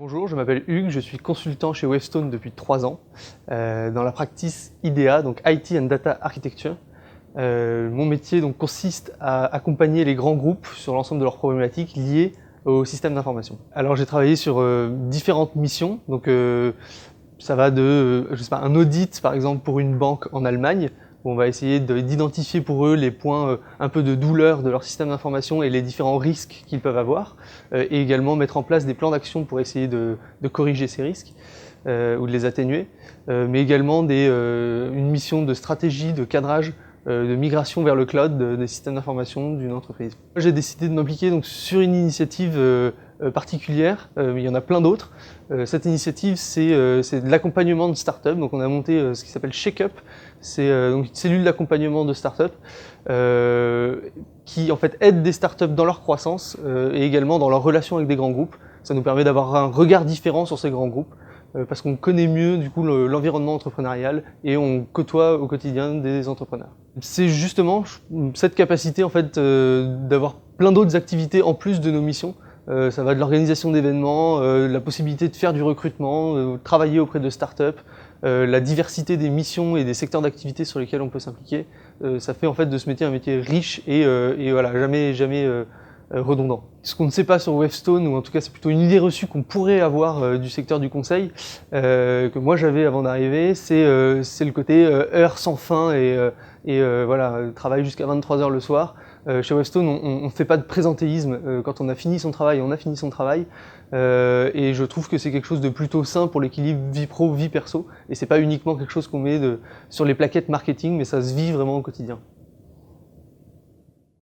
Bonjour, je m'appelle Hugues, je suis consultant chez Wavestone depuis 3 ans dans la practice IDEA, donc IT and Data Architecture. Mon métier consiste à accompagner les grands groupes sur l'ensemble de leurs problématiques liées au système d'information. Alors j'ai travaillé sur différentes missions, ça va de je sais pas, un audit par exemple pour une banque en Allemagne, où on va essayer d'identifier pour eux les points un peu de douleur de leur système d'information et les différents risques qu'ils peuvent avoir, et également mettre en place des plans d'action pour essayer de corriger ces risques ou de les atténuer, mais également une mission de stratégie, de cadrage, de migration vers le cloud des systèmes d'information d'une entreprise. J'ai décidé de m'impliquer sur une initiative particulière, mais il y en a plein d'autres. Cette initiative, c'est de l'accompagnement de start-up. Donc on a monté ce qui s'appelle ShakeUp. C'est une cellule d'accompagnement de start-up qui en fait aide des start-up dans leur croissance et également dans leur relation avec des grands groupes. Ça nous permet d'avoir un regard différent sur ces grands groupes parce qu'on connaît mieux du coup l'environnement entrepreneurial et on côtoie au quotidien des entrepreneurs. C'est justement cette capacité en fait d'avoir plein d'autres activités en plus de nos missions. Ça va de l'organisation d'événements, la possibilité de faire du recrutement, travailler auprès de start-up, la diversité des missions et des secteurs d'activité sur lesquels on peut s'impliquer. Ça fait en fait de ce métier un métier riche et voilà, jamais redondant. Ce qu'on ne sait pas sur Wavestone, ou en tout cas c'est plutôt une idée reçue qu'on pourrait avoir du secteur du conseil, que moi j'avais avant d'arriver, c'est le côté heures sans fin et voilà, travail jusqu'à 23h le soir. Chez Wavestone, on ne fait pas de présentéisme. Quand on a fini son travail, on a fini son travail. Et je trouve que c'est quelque chose de plutôt sain pour l'équilibre vie pro, vie perso. Et c'est pas uniquement quelque chose qu'on met sur les plaquettes marketing, mais ça se vit vraiment au quotidien.